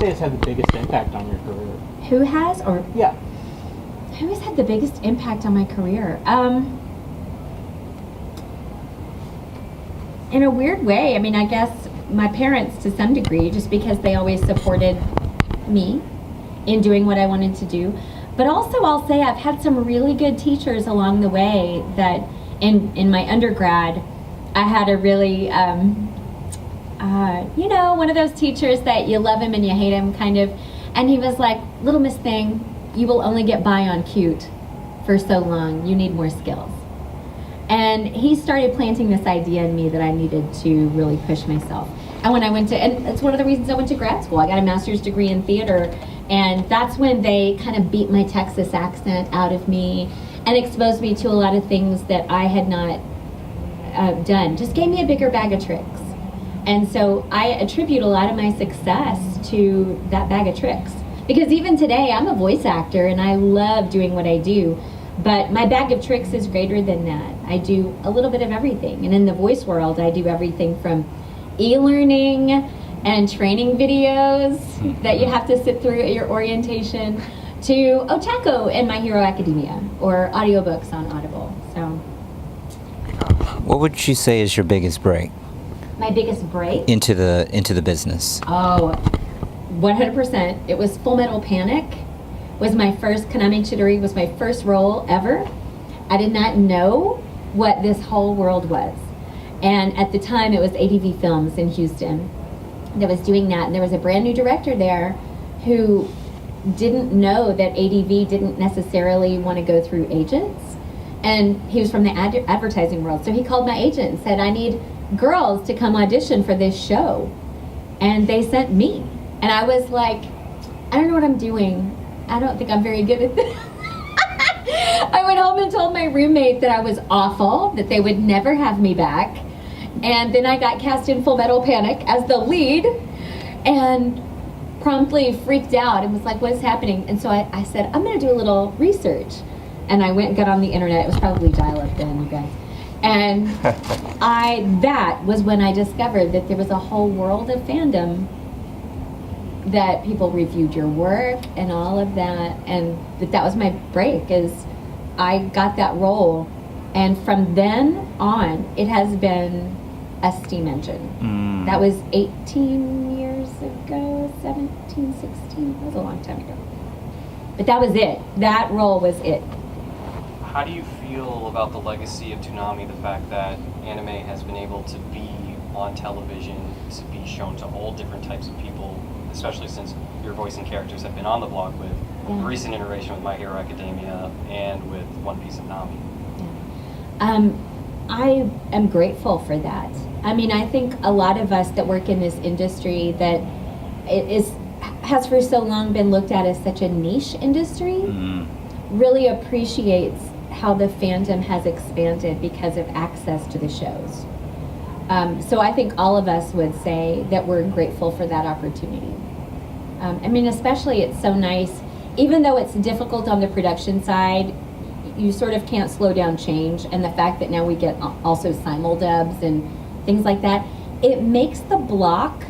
say has had the biggest impact on your career? Who has, or Yeah. who has had the biggest impact on my career? In a weird way, I mean, I guess my parents to some degree, just because they always supported me in doing what I wanted to do. But also I'll say I've had some really good teachers along the way that in my undergrad, I had a really, one of those teachers that you love him and you hate him kind of. And he was like, "Little Miss Thing, you will only get by on cute for so long. You need more skills." And he started planting this idea in me that I needed to really push myself. And when I went to, and it's one of the reasons I went to grad school. I got a master's degree in theater, and that's when they kind of beat my Texas accent out of me and exposed me to a lot of things that I had not done. Just gave me a bigger bag of tricks. And so I attribute a lot of my success to that bag of tricks. Because even today, I'm a voice actor and I love doing what I do. But my bag of tricks is greater than that. I do a little bit of everything. And in the voice world, I do everything from e-learning and training videos that you have to sit through at your orientation to Ochako and My Hero Academia, or audiobooks on Audible. So, what would you say is your biggest break my biggest break? into the business? Oh, 100%. It was Full Metal Panic. Was my first, Kaname Chidori was my first role ever. I did not know what this whole world was. And at the time it was ADV Films in Houston that was doing that. And there was a brand new director there who didn't know that ADV didn't necessarily want to go through agents. And he was from the advertising world. So he called my agent and said, "I need girls to come audition for this show." And they sent me. And I was like, "I don't know what I'm doing. I don't think I'm very good at this." I went home and told my roommate that I was awful, that they would never have me back. And then I got cast in Full Metal Panic as the lead and promptly freaked out and was like, "What is happening?" And so I said, "I'm going to do a little research." And I went and got on the internet. It was probably dial-up then, you guys. And that was when I discovered that there was a whole world of fandom, that people reviewed your work and all of that, and that was my break. Is I got that role, and from then on it has been a steam engine. That was 18 years ago, 17, 16, that was a long time ago. But that was it. That role was it. How do you feel about the legacy of Toonami, the fact that anime has been able to be on television, to be shown to all different types of people, especially since your voice and characters have been on the blog with the recent iteration with My Hero Academia and with One Piece and Nami? I am grateful for that. I mean, I think a lot of us that work in this industry that has for so long been looked at as such a niche industry really appreciates how the fandom has expanded because of access to the shows. So I think all of us would say that we're grateful for that opportunity. I mean, especially it's so nice, even though it's difficult on the production side, you sort of can't slow down change, and the fact that now we get also simuldubs and things like that, it makes the block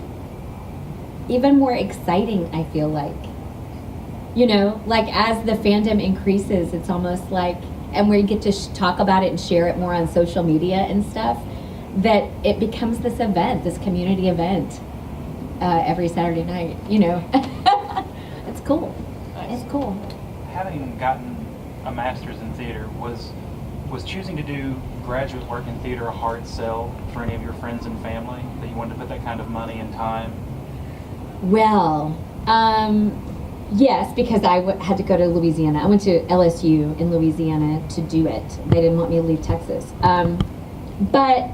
even more exciting, I feel like. You know, like as the fandom increases, it's almost like, and we get to talk about it and share it more on social media and stuff, that it becomes this event, this community event every Saturday night, you know. It's cool. Nice. It's cool. Having gotten a master's in theater, was choosing to do graduate work in theater a hard sell for any of your friends and family, that you wanted to put that kind of money and time? Well, yes, because I had to go to Louisiana. I went to LSU in Louisiana to do it. They didn't want me to leave Texas. But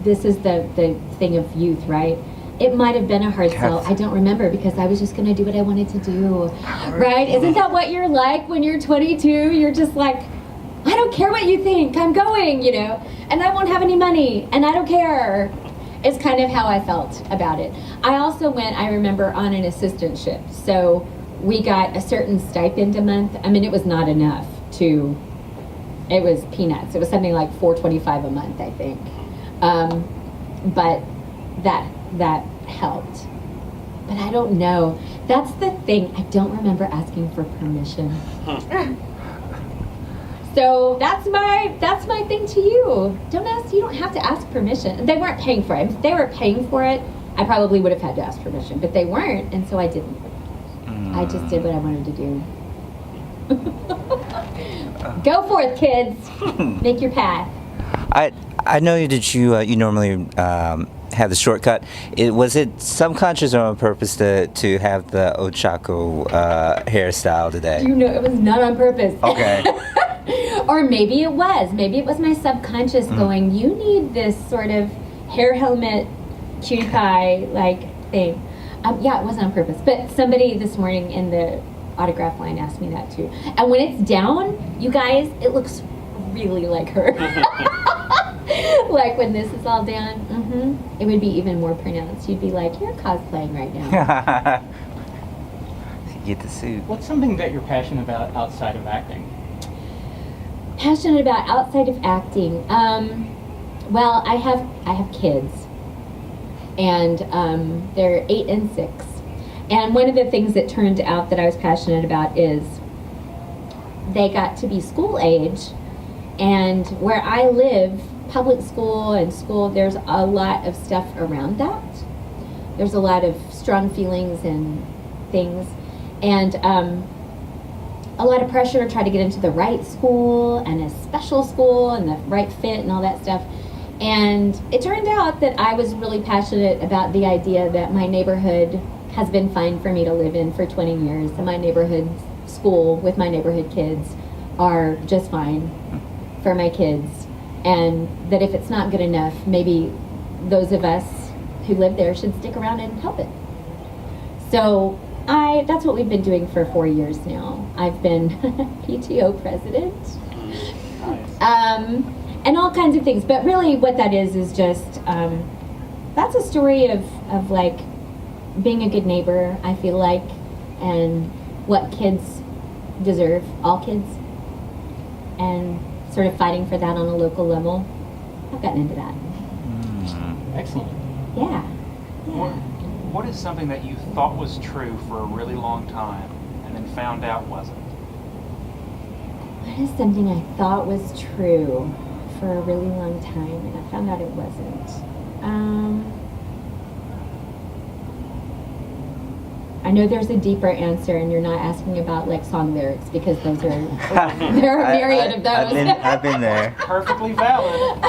this is the thing of youth, right? It might have been a hard sell. I don't remember, because I was just going to do what I wanted to do, right? Isn't that what you're like when you're 22? You're just like, I don't care what you think. I'm going, you know, and I won't have any money, and I don't care. It's kind of how I felt about it. I also went, I remember, on an assistantship. So we got a certain stipend a month. I mean, it was not enough to, it was peanuts. It was something like $4.25 a month, I think. But that helped. But I don't know. That's the thing. I don't remember asking for permission. So that's my thing to you. You don't have to ask permission. They weren't paying for it. If they were paying for it, I probably would have had to ask permission. But they weren't, and so I didn't. I just did what I wanted to do. Go forth, kids. Make your path. I know that you normally have the shortcut. Was it subconscious or on purpose to have the Ochako hairstyle today? You know, it was not on purpose. Okay. Or maybe it was. Maybe it was my subconscious going, you need this sort of hair helmet, cutie pie like thing. Yeah, it wasn't on purpose. But somebody this morning in the autograph line asked me that too. And when it's down, you guys, it looks really like her. Like when this is all down, it would be even more pronounced. You'd be like, you're cosplaying right now. Get the suit. What's something that you're passionate about outside of acting? Passionate about outside of acting. Well, I have kids, and they're 8 and 6. And one of the things that turned out that I was passionate about is they got to be school age, and where I live, public school and school, there's a lot of stuff around that. There's a lot of strong feelings and things, and a lot of pressure to try to get into the right school and a special school and the right fit and all that stuff. And it turned out that I was really passionate about the idea that my neighborhood has been fine for me to live in for 20 years, and my neighborhood school with my neighborhood kids are just fine for my kids, and that if it's not good enough, maybe those of us who live there should stick around and help it. So that's what we've been doing for 4 years now. I've been PTO president, and all kinds of things. But really what that is just, that's a story of like being a good neighbor, I feel like, and what kids deserve, all kids, and sort of fighting for that on a local level. I've gotten into that. Excellent. Yeah. What is something that you thought was true for a really long time and then found out wasn't? What is something I thought was true for a really long time and I found out it wasn't? I know there's a deeper answer, and you're not asking about like song lyrics, because those are there are a myriad of those. I've been there. Perfectly valid.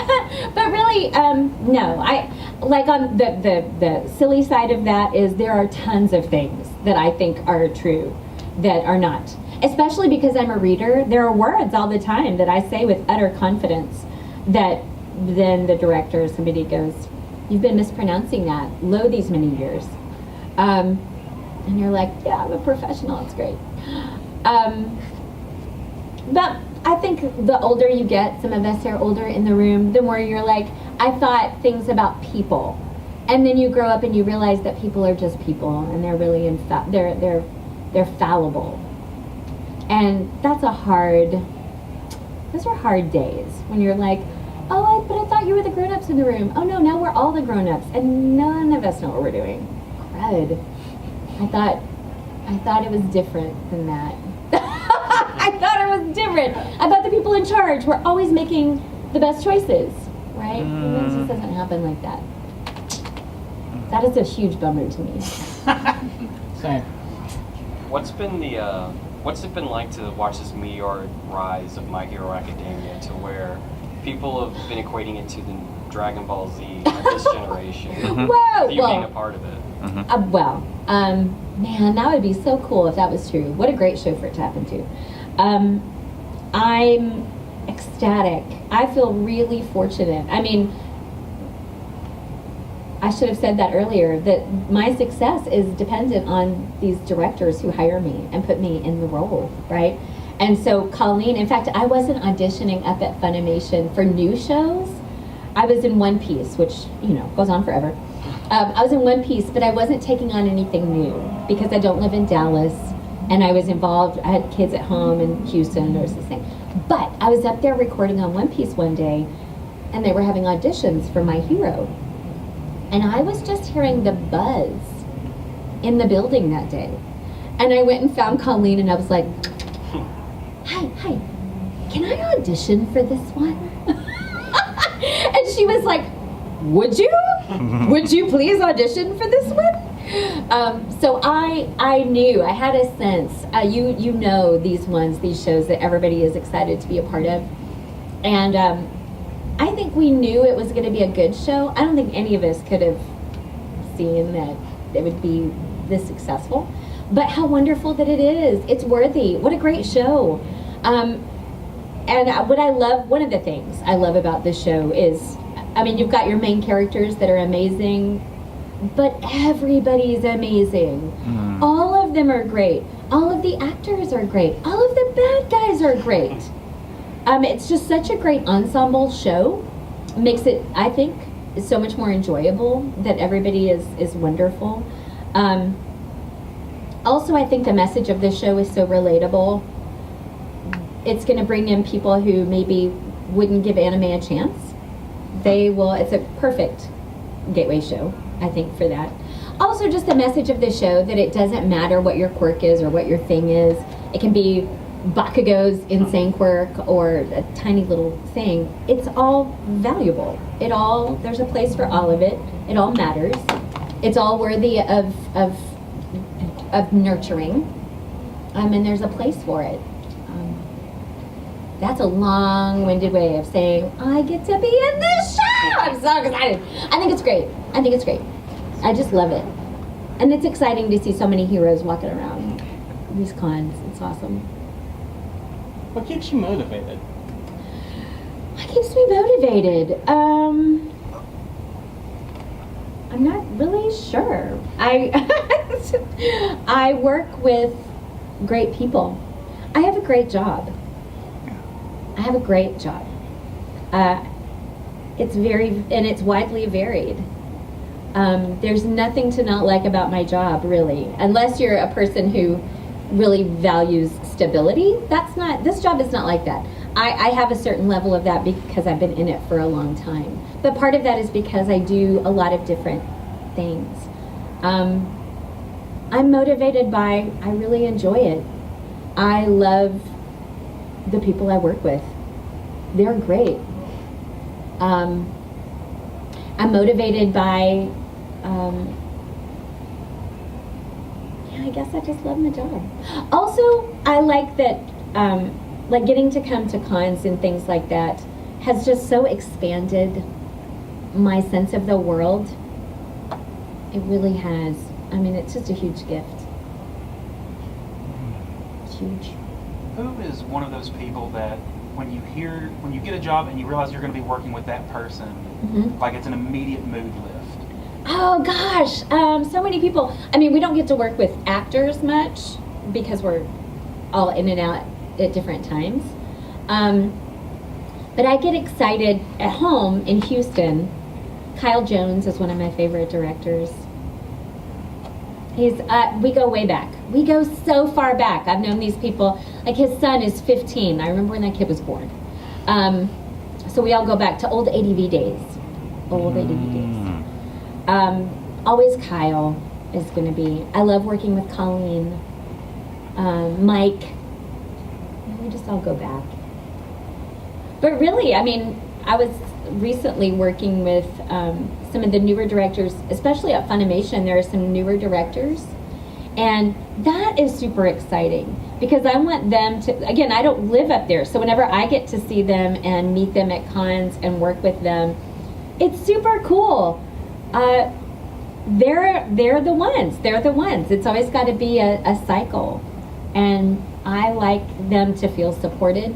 But really, no. I like on the silly side of that is there are tons of things that I think are true that are not. Especially because I'm a reader, there are words all the time that I say with utter confidence that then the director or somebody goes, "You've been mispronouncing that lo these many years." And you're like, yeah, I'm a professional, it's great. But I think the older you get, some of us are older in the room, the more you're like, I thought things about people. And then you grow up and you realize that people are just people, and they're really, they're fallible. And those are hard days when you're like, but I thought you were the grown-ups in the room. Oh no, now we're all the grown-ups, and none of us know what we're doing. Crud. I thought it was different than that. I thought it was different. I thought the people in charge were always making the best choices, right? And it just doesn't happen like that. That is a huge bummer to me. Same. What's it been like to watch this meteoric rise of My Hero Academia to where people have been equating it to the Dragon Ball Z of this generation? Whoa! You being a part of it. Man, that would be so cool if that was true. What a great show for it to happen to. I'm ecstatic. I feel really fortunate. I mean, I should have said that earlier, that my success is dependent on these directors who hire me and put me in the role, right? And so Colleen, in fact, I wasn't auditioning up at Funimation for new shows. I was in One Piece, which, goes on forever. I was in One Piece, but I wasn't taking on anything new because I don't live in Dallas, and I was involved. I had kids at home in Houston. There was this thing. But I was up there recording on One Piece one day, and they were having auditions for My Hero. And I was just hearing the buzz in the building that day. And I went and found Colleen and I was like, hi, can I audition for this one? And she was like, would you? Would you please audition for this one? So I knew, I had a sense, you know these shows that everybody is excited to be a part of. And I think we knew it was going to be a good show. I don't think any of us could have seen that it would be this successful. But how wonderful that it is. It's worthy. What a great show. And what I love, one of the things I love about this show is, I mean, you've got your main characters that are amazing, but everybody's amazing. All of them are great. All of the actors are great. All of the bad guys are great. It's just such a great ensemble show. Makes it, I think, so much more enjoyable, that everybody is wonderful. Also, I think the message of this show is so relatable. It's going to bring in people who maybe wouldn't give anime a chance. It's a perfect gateway show, I think, for that. Also, just the message of the show that it doesn't matter what your quirk is or what your thing is. It can be Bakugo's insane quirk or a tiny little thing. It's all valuable. There's a place for all of it. It all matters. It's all worthy of nurturing. And there's a place for it. That's a long-winded way of saying, I get to be in this show! I'm so excited. I think it's great. I just love it. And it's exciting to see so many heroes walking around these cons. It's awesome. What keeps you motivated? What keeps me motivated? I'm not really sure. I work with great people. I have a great job. It's widely varied. There's nothing to not like about my job, really, unless you're a person who really values stability. This job is not like that. I have a certain level of that because I've been in it for a long time. But part of that is because I do a lot of different things. I'm motivated by, I really enjoy it. I love the people I work with. They're great. I'm motivated by, I guess I just love my job. Also, I like that, like getting to come to cons and things like that has just so expanded my sense of the world. It really has. I mean, it's just a huge gift. It's huge. Who is one of those people that when you get a job and you realize you're going to be working with that person, like it's an immediate mood lift? Oh gosh, so many people. I mean, we don't get to work with actors much because we're all in and out at different times. But I get excited at home in Houston. Kyle Jones is one of my favorite directors. We go way back. We go so far back. I've known these people, like his son is 15. I remember when that kid was born. So we all go back to old ADV days. Always Kyle is going to be. I love working with Colleen, Mike. We just all go back. But really, I mean, I was recently working with some of the newer directors, especially at Funimation. There are some newer directors, and that is super exciting because I want them to, again, I don't live up there, so whenever I get to see them and meet them at cons and work with them, it's super cool. They're the ones. It's always got to be a cycle, and I like them to feel supported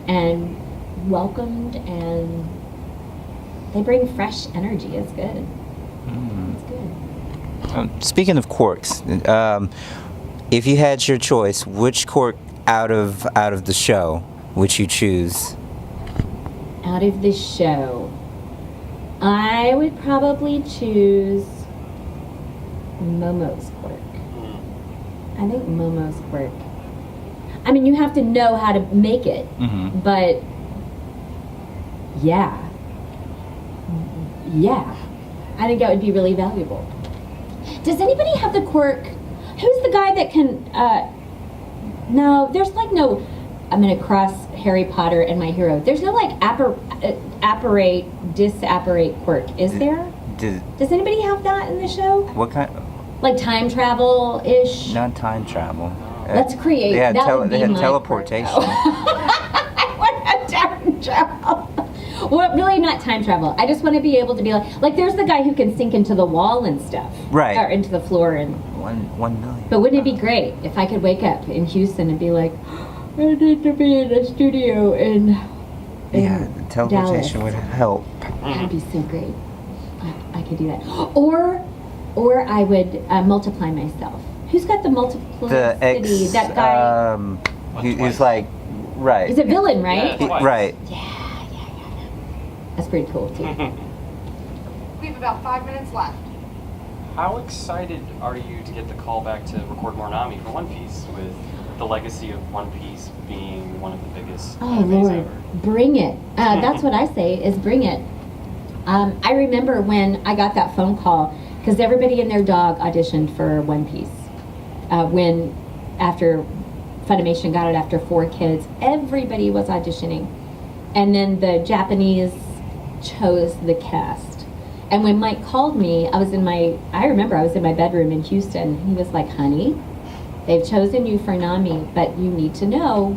and welcomed, and they bring fresh energy. It's good. It's good. Speaking of quirks, if you had your choice, which quirk out of the show would you choose? Out of the show, I would probably choose Momo's quirk. I think Momo's quirk. I mean, you have to know how to make it, but yeah. I think that would be really valuable. Does anybody have the quirk? Who's the guy that can, no, there's like no, I'm going to cross Harry Potter and my hero. There's no like apparate, disapparate quirk, is there? Does anybody have that in the show? What kind? Like time travel-ish? Not time travel. Let's create. They had, that would be they had my teleportation. quirk, I want a time travel. Well, really not time travel. I just want to be able to be like there's the guy who can sink into the wall and stuff. Right. Or into the floor and. 1 million. But wouldn't it be great if I could wake up in Houston and be like, I need to be in a studio in Yeah, the teleportation Dallas. would help. That'd be so great. I could do that. Or I would multiply myself. Who's got the multiplicity? The ex, that guy. He's like, right. He's a villain, right? Yeah, twice. Right. Yeah. That's pretty cool too. We have about 5 minutes left. How excited are you to get the call back to record more Nami for One Piece, with the legacy of One Piece being one of the biggest Oh animes Lord, ever? bring it. That's what I say is bring it. I remember when I got that phone call because everybody and their dog auditioned for One Piece. When after Funimation got it after 4 kids, everybody was auditioning, and then the Japanese chose the cast. And when Mike called me, I remember I was in my bedroom in Houston. He was like, honey, they've chosen you for Nami, but you need to know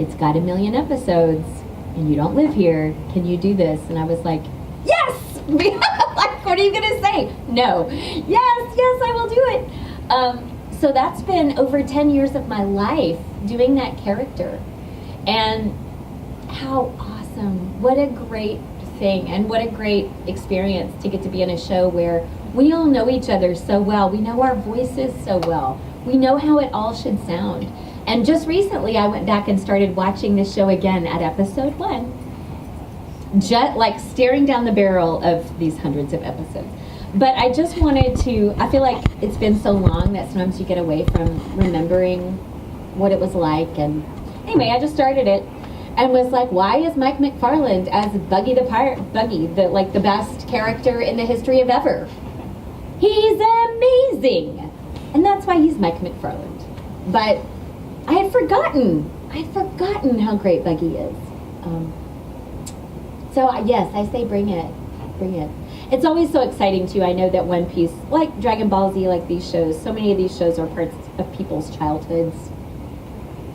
it's got 1 million episodes and you don't live here. Can you do this? And I was like, yes! Like, what are you going to say? No. Yes, I will do it. So that's been over 10 years of my life doing that character. And how awesome. What a great thing, and what a great experience to get to be in a show where we all know each other so well. We know our voices so well. We know how it all should sound. And just recently I went back and started watching this show again at episode 1. Just like staring down the barrel of these hundreds of episodes. But I just wanted to, I feel like it's been so long that sometimes you get away from remembering what it was like. And anyway, I just started it and was like, why is Mike McFarland as Buggy the Pirate, the best character in the history of ever? He's amazing! And that's why he's Mike McFarland. But I had forgotten how great Buggy is. So yes, I say bring it. It's always so exciting too. I know that One Piece, like Dragon Ball Z, like these shows, so many of these shows are parts of people's childhoods.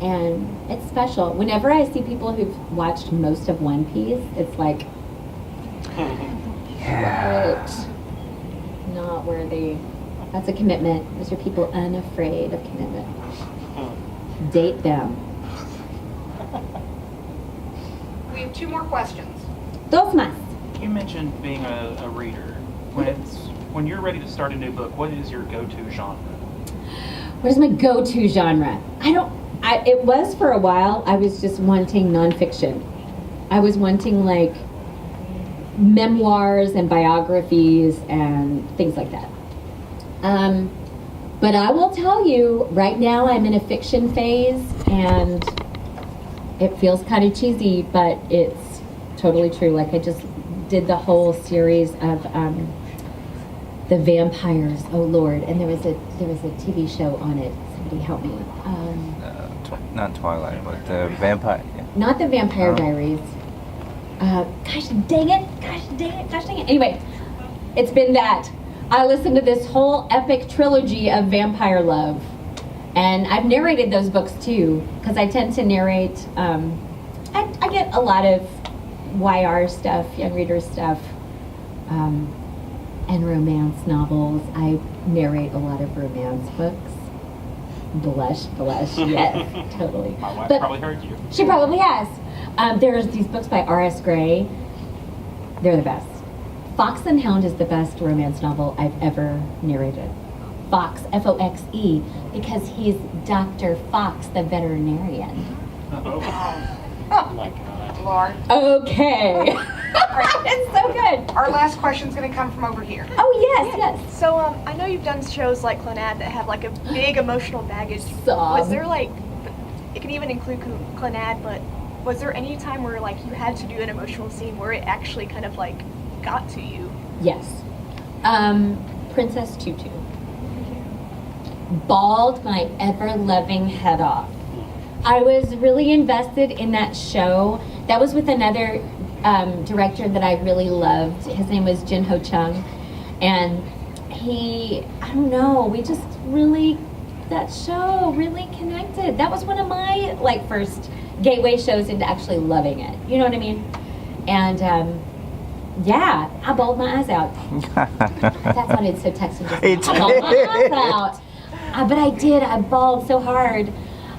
And it's special. Whenever I see people who've watched most of One Piece, it's like, not worthy. That's a commitment. Those are people unafraid of commitment. Date them. We have 2 more questions. Dos más. You mentioned being a reader. When you're ready to start a new book, what is your go-to genre? What is my go-to genre? It was for a while, I was just wanting nonfiction. I was wanting like memoirs and biographies and things like that. But I will tell you, right now I'm in a fiction phase, and it feels kind of cheesy, but it's totally true. Like I just did the whole series of the vampires. Oh Lord! And there was a TV show on it. Somebody help me. Not Twilight, but the Vampire. Yeah. Not the Vampire Diaries. Gosh dang it. Anyway, it's been that. I listened to this whole epic trilogy of vampire love. And I've narrated those books too, because I tend to narrate, I get a lot of YR stuff, young reader stuff, and romance novels. I narrate a lot of romance books. Blush, yes, totally. My wife But probably heard you. she probably has. There's these books by R.S. Gray. They're the best. Fox and Hound is the best romance novel I've ever narrated. Fox, F-O-X-E, because he's Dr. Fox, the veterinarian. Oh my god. Lord. Okay. It's so good. Our last question's going to come from over here. Oh, yes. So, I know you've done shows like Clannad that have like a big emotional baggage. Sob. Was there like, it can even include Clannad, but was there any time where like you had to do an emotional scene where it actually kind of like got to you? Yes. Princess Tutu. Bawled my ever-loving head off. I was really invested in that show. That was with another director that I really loved. His name was Jin Ho Chung. And I don't know, we just really, that show really connected. That was one of my first gateway shows into actually loving it. You know what I mean? And yeah, I bawled my eyes out. That sounded so Texan. Just I bawled my eyes out. But I did. I bawled so hard.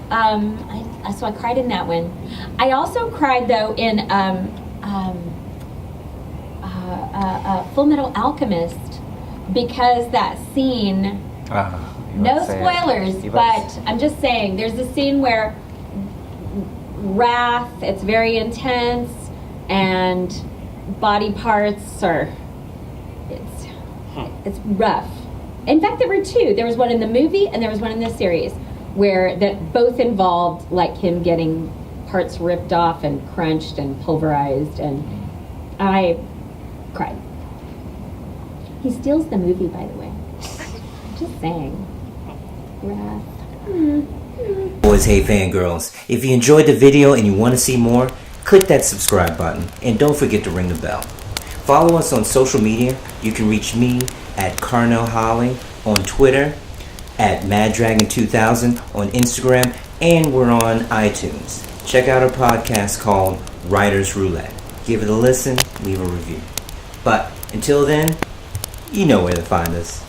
So I cried in that one. I also cried though in Full Metal Alchemist because that scene. No spoilers, but I'm just saying there's a scene where wrath. It's very intense, and body parts are. It's rough. In fact, there were two. There was one in the movie and there was one in this series where that both involved him getting parts ripped off and crunched and pulverized, and I cried. He steals the movie, by the way. Just saying. Wrath. Boys, hey fangirls, if you enjoyed the video and you want to see more, click that subscribe button and don't forget to ring the bell. Follow us on social media. You can reach me at Carnell Holly on Twitter, at MadDragon2000 on Instagram, and we're on iTunes. Check out our podcast called Writer's Roulette. Give it a listen, leave a review. But until then, you know where to find us.